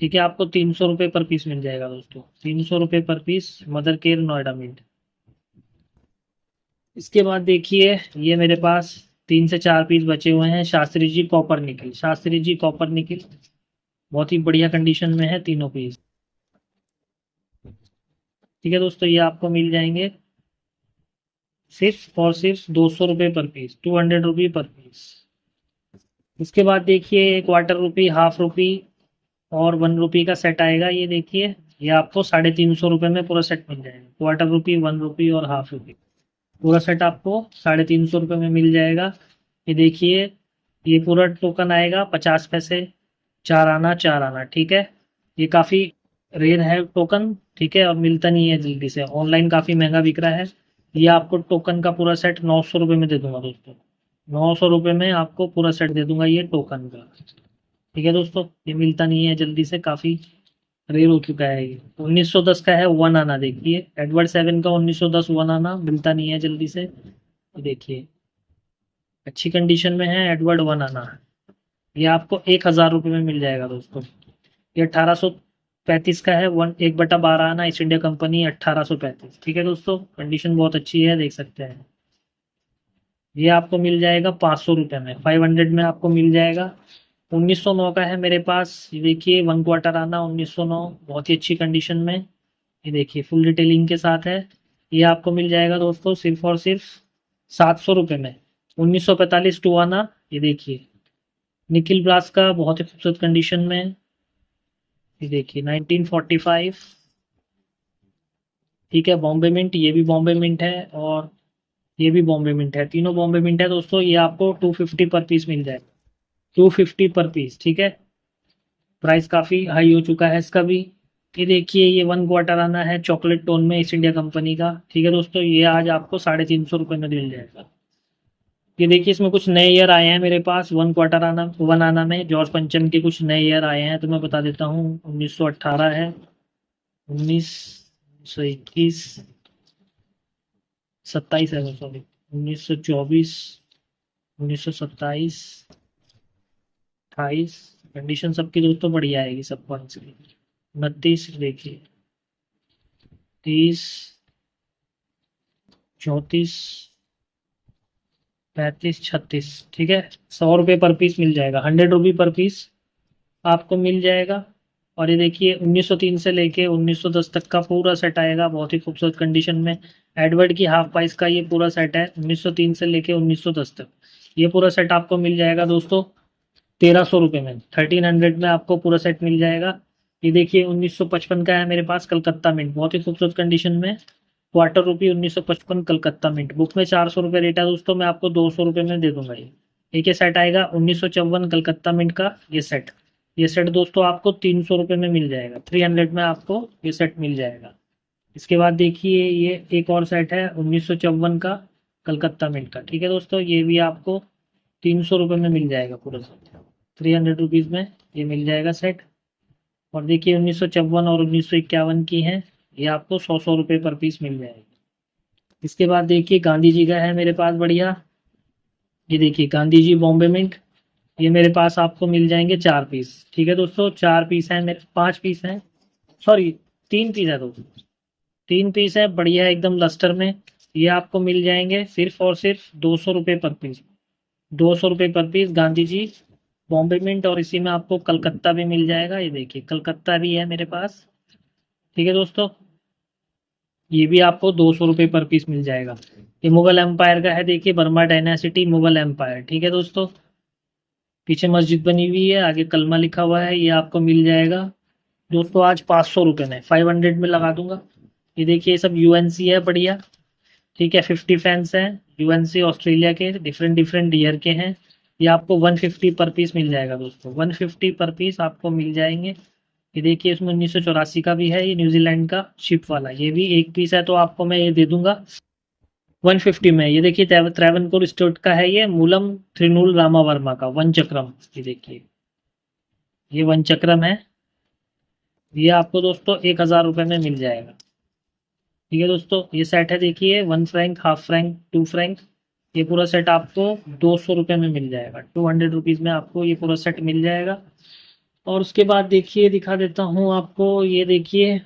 ठीक है। आपको 300 रुपये पर पीस मिल जाएगा दोस्तों, 300 रुपये per piece mother care Noida mint. इसके बाद देखिए ये मेरे पास 3 से 4 पीस बचे हुए हैं, Shastri ji copper nickel, Shastri ji copper nickel, बहुत ही बढ़िया कंडीशन में है तीनों पीस, ठीक है दोस्तों। ये आपको मिल जाएंगे सिर्फ और सिर्फ 200 रुपये पर पीस, 200 रुपये पर पीस। उसके बाद देखिए क्वार्टर रुपी, हाफ रुपी और 1 रुपी का सेट आएगा, ये देखिए ये आपको 350 रुपये में पूरा सेट मिल जाएगा, क्वार्टर रुपी, 1 रुपी और हाफ रुपी, पूरा सेट आपको 350 रुपये में मिल जाएगा। ये देखिए ये पूरा टोकन आएगा 50 पैसे, 4 आना 4 आना, ठीक है। ये काफ़ी रेयर है टोकन, ठीक है, और मिलता नहीं है जल्दी से, ऑनलाइन काफ़ी महंगा बिक रहा है। ये आपको टोकन का पूरा सेट 900 रुपये में दे दूंगा दोस्तों, 900 रुपये में आपको पूरा सेट दे दूंगा ये टोकन का, ठीक है दोस्तों। ये मिलता नहीं है जल्दी से, काफ़ी रेयर हो चुका है ये। 1910 का है 1 आना, देखिए एडवर्ड 7 का 1910 1 आना, मिलता नहीं है जल्दी से, देखिए अच्छी कंडीशन में है एडवर्ड 1 आना, ये आपको 1000 रुपये में मिल जाएगा दोस्तों। ये 1835 का है 1/12 आना, ईस्ट इंडिया कंपनी 1835, ठीक है दोस्तों। कंडीशन बहुत अच्छी है, देख सकते हैं। ये आपको मिल जाएगा 500 रुपये में, 500 में आपको मिल जाएगा। 1909 का है मेरे पास, ये देखिए 1 क्वार्टर आना 1909, बहुत ही अच्छी कंडीशन में, ये देखिए फुल डिटेलिंग के साथ है, ये आपको मिल जाएगा दोस्तों सिर्फ और सिर्फ 700 रुपये में। 1945 टुआना, ये देखिए निकिल ब्रास का बहुत ही खूबसूरत कंडीशन में। ये देखिए 1945, ठीक है। बॉम्बे मिंट, ये भी बॉम्बे मिंट है और ये भी बॉम्बे मिंट है, तीनों बॉम्बे मिंट है दोस्तों। ये आपको 250 पर पीस मिल जाएगा, 250 पर पीस, ठीक है। प्राइस काफ़ी हाई हो चुका है इसका भी। ये देखिए ये 1 क्वार्टर आना है चॉकलेट टोन में, ईस्ट इंडिया कंपनी का, ठीक है दोस्तों। ये आज आपको 350 रुपये में मिल जाएगा। ये देखिए इसमें कुछ नए ईयर आए हैं मेरे पास, 1 क्वार्टर आना, 1 आना में जॉर्ज पंचम के कुछ नए ईयर आए हैं, तो मैं बता देता हूँ। 1918 है, 1921, 27 है, सॉरी 1924, 1927, 28। कंडीशन सबकी दोस्तों बढ़िया आएगी सब पॉइंट्स की। 29 देखिए, 30, 34, 35, 36, ठीक है। 100 रुपये पर पीस मिल जाएगा, 100 रुपी पर पीस आपको मिल जाएगा। और ये देखिए 1903 से लेके 1910 तक का पूरा सेट आएगा, बहुत ही खूबसूरत कंडीशन में। एडवर्ड की हाफ प्राइस का ये पूरा सेट है, 1903 से लेके 1910 तक। ये पूरा सेट आपको मिल जाएगा दोस्तों 1300 रुपये में, 1300 में आपको पूरा सेट मिल जाएगा। ये देखिए 1955 का है मेरे पास कलकत्ता मिंट, बहुत ही खूबसूरत कंडीशन में। क्वार्टर रुपी 1955 कलकत्ता मिंट, बुक में 400 रुपये रेट है दोस्तों, मैं आपको 200 रुपये में दे दूंगा। ये एक ही सेट आएगा 1954 कलकत्ता मिंट का ये सेट। ये सेट दोस्तों आपको 300 रुपये में मिल जाएगा, 300 में आपको ये सेट मिल जाएगा। इसके बाद देखिए ये एक और सेट है 1954 का कलकत्ता मिंट का, ठीक है दोस्तों। ये भी आपको 300 रुपये में मिल जाएगा पूरा सेट, 300 रुपीज़ में ये मिल जाएगा सेट। और देखिए 1954 और 1951 की हैं, ये आपको 100 रुपये पर पीस मिल जाएगी। इसके बाद देखिए गांधी जी का है मेरे पास बढ़िया। ये देखिए गांधी जी बॉम्बे मिंट, ये मेरे पास आपको मिल जाएंगे 4 पीस, ठीक है दोस्तों। 4 पीस हैं मेरे, 5 पीस हैं, सॉरी 3 पीस है दोस्तों, 3 पीस है बढ़िया एकदम लस्टर में। ये आपको मिल जाएंगे सिर्फ और सिर्फ 200 रुपये पर पीस, 200 रुपये per piece Gandhi ji Bombay mint. और इसी में आपको कलकत्ता भी मिल जाएगा, ये देखिए कलकत्ता भी है मेरे पास, ठीक है दोस्तों। ये भी आपको 200 रुपये पर पीस मिल जाएगा। ये मुगल एम्पायर का है, देखिए बर्मा डायनासिटी मुगल एम्पायर, ठीक है दोस्तों। पीछे मस्जिद बनी हुई है, आगे कलमा लिखा हुआ है, ये आपको मिल जाएगा दोस्तों आज 500 रुपये में, 500 में लगा दूंगा। ये देखिए सब यूएनसी है बढ़िया, ठीक है। 50 फैंस हैं यूएनसी ऑस्ट्रेलिया के, डिफरेंट डिफरेंट ईयर के हैं। ये आपको 150 पर पीस मिल जाएगा दोस्तों, 150 पर पीस आपको मिल जाएंगे। ये देखिए इसमें 1984 का भी है, ये न्यूजीलैंड का शिप वाला, ये भी 1 पीस है, तो आपको मैं ये दे दूंगा 150 में। ये देखिए त्रावणकोर स्टेट का है, ये मूलम त्रिनूल रामा वर्मा का वन चक्रम, ये देखिए ये वन चक्रम है। ये आपको दोस्तों 1000 रुपये में मिल जाएगा, ठीक है दोस्तों। ये सेट है देखिए 1 फ्रैंक, हाफ फ्रैंक, 2 फ्रैंक, ये पूरा सेट आपको 200 रुपये में मिल जाएगा, 200 रुपीज़ में आपको ये पूरा सेट मिल जाएगा। और उसके बाद देखिए दिखा देता हूँ आपको, ये देखिए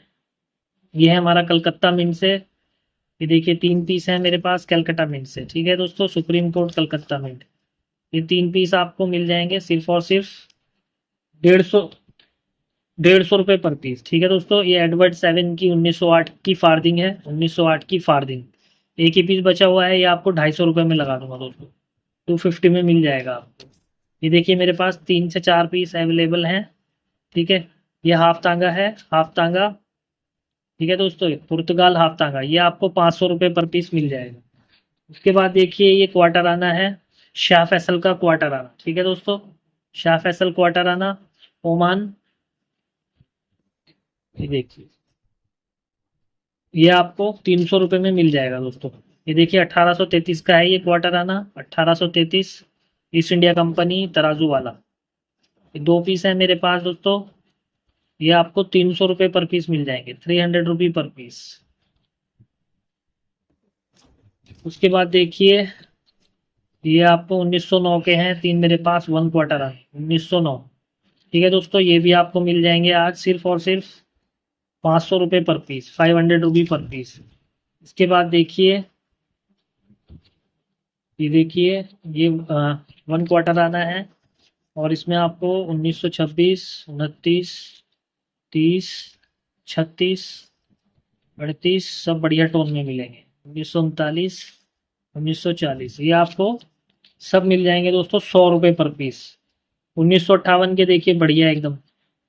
ये है हमारा कलकत्ता मिंट से। ये देखिए 3 पीस है मेरे पास कलकत्ता मिंट से, ठीक है दोस्तों। सुप्रीम कोर्ट कलकत्ता मिंट, ये 3 पीस आपको मिल जाएंगे सिर्फ और सिर्फ 150, 150 रुपये पर पीस, ठीक है दोस्तों। ये एडवर्ड 7 की 1908 की फार्दिंग है, 1908 की फार्दिंग। एक ही पीस बचा हुआ है, ये आपको 250 रुपये में लगा दूंगा दोस्तों, 250 में मिल जाएगा आपको। ये देखिए मेरे पास 3 से 4 पीस अवेलेबल हैं, ठीक है। ये हाफ तांगा है, हाफ तांगा, ठीक है दोस्तों। पुर्तगाल हाफ तांगा, ये आपको 500 रुपये पर पीस मिल जाएगा। उसके बाद देखिए ये क्वार्टर आना है शाह फैसल का क्वार्टर आना, ठीक है दोस्तों। शाह फैसल क्वार्टर आना ओमान, ये देखिए ये आपको 300 रुपये में मिल जाएगा दोस्तों। ये देखिए 1833 का है ये क्वार्टर आना, 1833 ईस्ट इंडिया कंपनी तराजू वाला। ये 2 पीस है मेरे पास दोस्तों, ये आपको 300 रुपये पर पीस मिल जाएंगे, 300 रुपी पर पीस। उसके बाद देखिए ये आपको 1909 के हैं 3 मेरे पास, 1 क्वार्टर आने 1909, ठीक है दोस्तों। ये भी आपको मिल जाएंगे आज सिर्फ और सिर्फ 500 रुपये पर पीस, 500 रुपी पर पीस। इसके बाद देखिए ये देखिए ये 1 क्वार्टर आना है, और इसमें आपको 1926, 29, 30, 36, 38 सब बढ़िया टोन में मिलेंगे। 1939, 1940 ये आपको सब मिल जाएंगे दोस्तों 100 रुपये पर पीस। 1958 के देखिए बढ़िया एकदम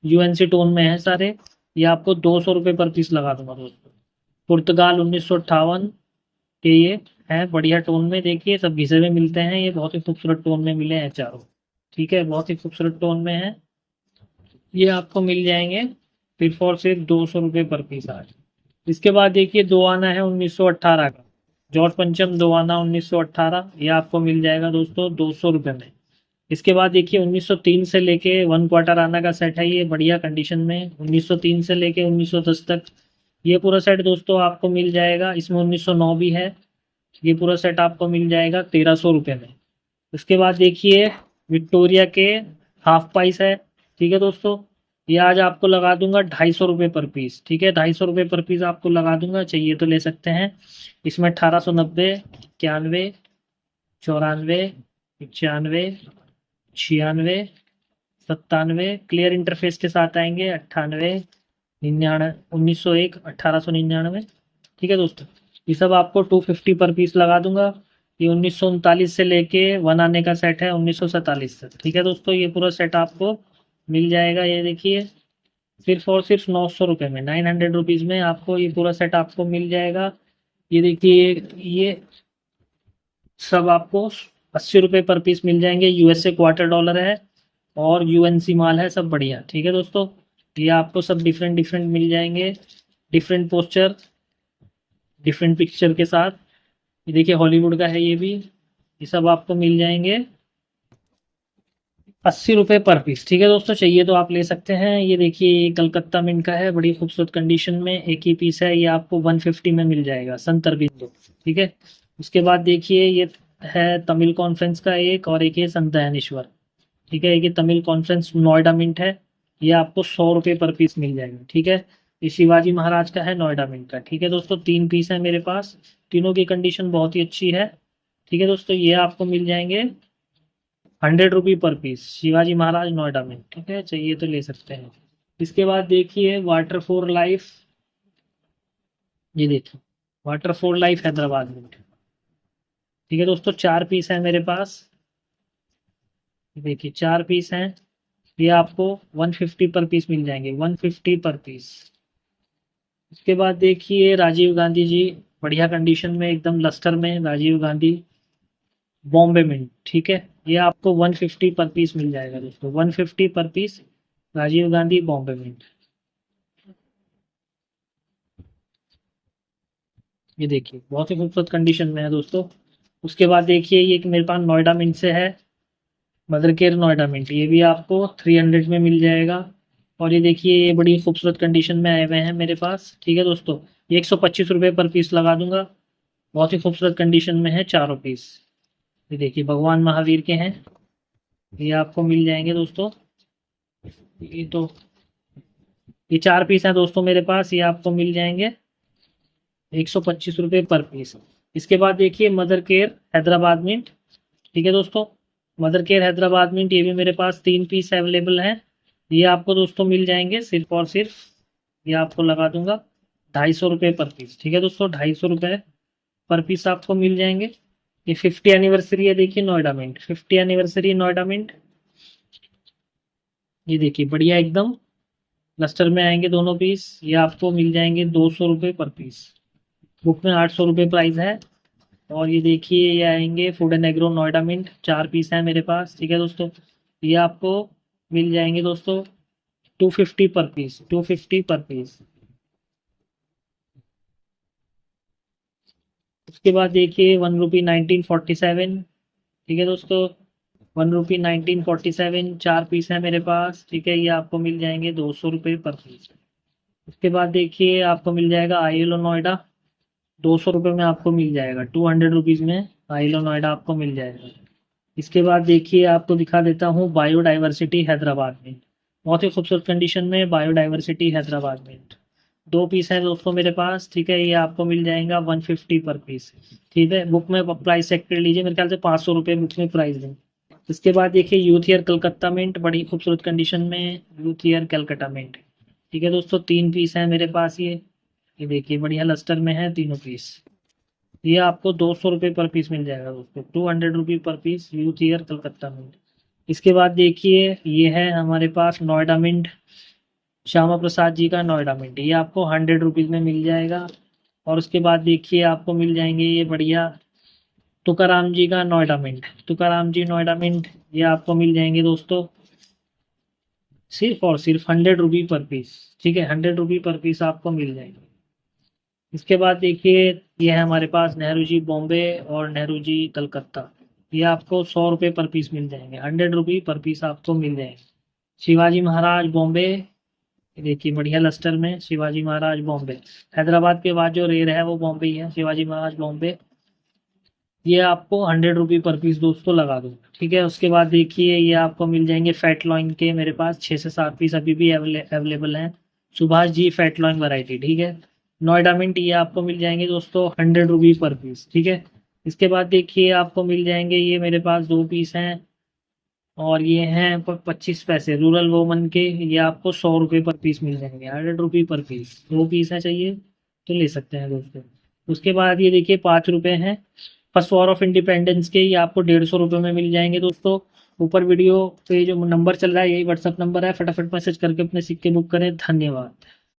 यूएनसी टोन में है सारे, ये आपको 200 रुपये पर पीस लगा दूंगा दोस्तों। पुर्तगाल 1958 के ये हैं बढ़िया टोन में, देखिए सब घिसे हुए मिलते हैं, ये बहुत ही खूबसूरत टोन में मिले हैं चारों। ठीक है, बहुत ही खूबसूरत टोन में है, ये आपको मिल जाएंगे सिर्फ और सिर्फ 200 रुपये पर पीस आज। इसके बाद देखिए दो आना है 1918 का, जॉर्ज पंचम दो आना 1918, ये आपको मिल जाएगा दोस्तों 200 रुपये में। इसके बाद देखिए 1903 से लेके 1/4 आना का सेट है, ये बढ़िया कंडीशन में 1903 से लेके 1910 तक ये पूरा सेट दोस्तों आपको मिल जाएगा। इसमें 1909 भी है, ये पूरा सेट आपको मिल जाएगा 1300 रुपये में। उसके बाद देखिए विक्टोरिया के हाफ पाइस है, ठीक है दोस्तों, ये आज आपको लगा दूंगा 250 रुपये पर पीस। ठीक है, 250 रुपये पर पीस आपको लगा दूंगा, चाहिए तो ले सकते हैं। इसमें 1890, 91, 94, 95, 96, 97 क्लियर इंटरफेस के साथ आएंगे, 98, 99, 1901, 1899। ठीक है दोस्तों, ये सब आपको 250 पर पीस लगा दूंगा। ये 1939 से लेके वन आने का सेट है 1947 तक। ठीक है दोस्तों, ये पूरा सेट आपको मिल जाएगा, ये देखिए सिर्फ और सिर्फ 900 रुपये में, 900 रुपीज़ में आपको ये पूरा सेट आपको मिल जाएगा। ये देखिए ये सब आपको 80 रुपये पर पीस मिल जाएंगे, यूएसए क्वार्टर डॉलर है और यूएनसी माल है, सब बढ़िया। ठीक है दोस्तों, ये आपको सब डिफरेंट डिफरेंट मिल जाएंगे, डिफरेंट पोस्चर, डिफरेंट पिक्चर के साथ। ये देखिए हॉलीवुड का है ये भी, ये सब आपको मिल जाएंगे 80 रुपये पर पीस। ठीक है दोस्तों, चाहिए तो आप ले सकते हैं। ये देखिए ये कलकत्ता मिंट का है, बड़ी खूबसूरत कंडीशन में, एक ही पीस है, ये आपको 150 में मिल जाएगा, संत अरबिंदो। ठीक है, उसके बाद देखिए ये है तमिल कॉन्फ्रेंस का एक, और एक ये संत दयानेश्वर। ठीक है, एक ये तमिल कॉन्फ्रेंस नोएडा मिंट है, ये आपको 100 रुपये पर पीस मिल जाएगा। ठीक है, ये शिवाजी महाराज का है नोएडा मिंट का। ठीक है दोस्तों, 3 पीस है मेरे पास, तीनों की कंडीशन बहुत ही अच्छी है। ठीक है दोस्तों, ये आपको मिल जाएंगे 100 रुपये पर पीस, शिवाजी महाराज नोएडा में। ठीक है, चाहिए तो ले सकते हैं। इसके बाद देखिए वाटर फॉर लाइफ, ये देखिए वाटर फॉर लाइफ हैदराबाद में। ठीक है दोस्तों, 4 पीस है मेरे पास, देखिए 4 पीस हैं, ये आपको 150 पर पीस मिल जाएंगे, 150 पर पीस। उसके बाद देखिए राजीव गांधी जी, बढ़िया कंडीशन में एकदम लस्टर में, राजीव गांधी बॉम्बे मिंट। ठीक है, ये आपको 150 पर पीस मिल जाएगा दोस्तों, 150 पर पीस राजीव गांधी बॉम्बे मिंट। ये देखिए बहुत ही खूबसूरत कंडीशन में है दोस्तों। उसके बाद देखिए ये एक मेरे पास नोएडा मिंट से है, मदर केयर नोएडा मिंट, ये भी आपको 300 में मिल जाएगा। और ये देखिए ये बड़ी खूबसूरत कंडीशन में आए हुए हैं मेरे पास। ठीक है दोस्तों, ये 125 रुपये पर पीस लगा दूंगा, बहुत ही खूबसूरत कंडीशन में है चारों पीस। ये देखिए भगवान महावीर के हैं, ये आपको मिल जाएंगे दोस्तों। ये तो ये 4 पीस हैं दोस्तों मेरे पास, ये आपको मिल जाएंगे 125 रुपये पर पीस। इसके बाद देखिए मदर केयर हैदराबाद मिंट। ठीक है दोस्तों, मदर केयर हैदराबाद मिंट, ये भी मेरे पास 3 पीस अवेलेबल हैं, ये आपको दोस्तों मिल जाएंगे सिर्फ और सिर्फ, ये आपको लगा दूंगा 250 रुपये पर पीस। ठीक है दोस्तों, 250 रुपये पर पीस आपको मिल जाएंगे। ये 50 एनिवर्सरी है, देखिए Noida mint, 50 anniversary Noida mint. ये देखिए बढ़िया एकदम लस्टर में आएंगे दोनों पीस, ये आपको मिल जाएंगे 200 रुपये पर पीस। बुक में 800 रुपये प्राइस है। और ये देखिए ये आएंगे food and agro Noida mint, 4 piece है मेरे पास। ठीक है दोस्तों, ये आपको मिल जाएंगे दोस्तों 250 पर पीस, 250 पर पीस। उसके बाद देखिए 1 रुपी 1947। ठीक है दोस्तों, 1 रुपी 1947, 4 पीस है मेरे पास। ठीक है, ये आपको मिल जाएंगे 200 रुपये पर पीस। उसके बाद देखिए आपको मिल जाएगा आईएलओ नोएडा, 200 रुपये में आपको मिल जाएगा, 200 रुपीज़ में आईएलओ नोएडा आपको मिल जाएगा। इसके बाद देखिए आपको दिखा देता हूँ बायोडाइवर्सिटी हैदराबाद में, बहुत ही खूबसूरत कंडीशन में बायोडाइवर्सिटी हैदराबाद में, 2 पीस है दोस्तों मेरे पास। ठीक है, ये आपको मिल जाएगा 150 पर पीस। ठीक है, बुक में प्राइस चेक कर लीजिए, मेरे ख्याल से 500 रुपये बुक में प्राइस है। इसके बाद देखिए यूथ ईयर कलकत्ता मिंट, बड़ी खूबसूरत कंडीशन में यूथ ईयर कलकत्ता मिंट। ठीक है दोस्तों, 3 पीस है मेरे पास ये, ये देखिए बढ़िया लस्टर में है तीनों पीस। ये आपको 200 रुपये पर पीस मिल जाएगा दोस्तों, 200 rupee per piece, youth year Calcutta mint. इसके बाद देखिए ये है हमारे पास नोएडा मिंट, श्यामा प्रसाद जी का नोएडा मिंट, ये आपको 100 रुपीज़ में मिल जाएगा। और उसके बाद देखिए आपको मिल जाएंगे ये बढ़िया तुकाराम जी का नोएडा मिंट, तुकाराम जी नोएडा मिंट, ये आपको मिल जाएंगे दोस्तों सिर्फ और सिर्फ 100 रुपी पर पीस। ठीक है, 100 रुपी पर पीस आपको मिल जाएंगे। इसके बाद देखिए ये है हमारे पास नेहरू जी बॉम्बे और नेहरू जी कलकत्ता, ये आपको 100 रुपये पर पीस मिल जाएंगे, 100 रुपी पर पीस आपको मिल जाएंगे। शिवाजी महाराज बॉम्बे, ये देखिए बढ़िया लस्टर में शिवाजी महाराज बॉम्बे, हैदराबाद के बाद जो रेयर है वो बॉम्बे ही है, शिवाजी महाराज बॉम्बे, ये आपको 100 रुपी पर पीस दोस्तों लगा दो। ठीक है, उसके बाद देखिए ये आपको मिल जाएंगे फैट लॉइन के, मेरे पास 6 से 7 पीस अभी भी अवेलेबल हैं, Subhash ji fat lion variety. ठीक है, नोएडा मिंट, ये आपको मिल जाएंगे दोस्तों 100 रुपी पर पीस। ठीक है, इसके बाद देखिए आपको मिल जाएंगे ये मेरे पास 2 पीस हैं और ये हैं 25 पैसे रूरल वोमन के, ये आपको 100 रुपये पर पीस मिल जाएंगे, 100 रुपी पर पीस। 2 पीस हैं, चाहिए तो ले सकते हैं दोस्तों। उसके बाद ये देखिए 5 रुपये हैं फर्स्ट वॉर ऑफ इंडिपेंडेंस के, ये आपको 150 रुपये में मिल जाएंगे दोस्तों। ऊपर वीडियो पे जो नंबर चल रहा है यही व्हाट्सअप नंबर है, फटाफट मैसेज करके अपने सिक्के बुक करें। धन्यवाद।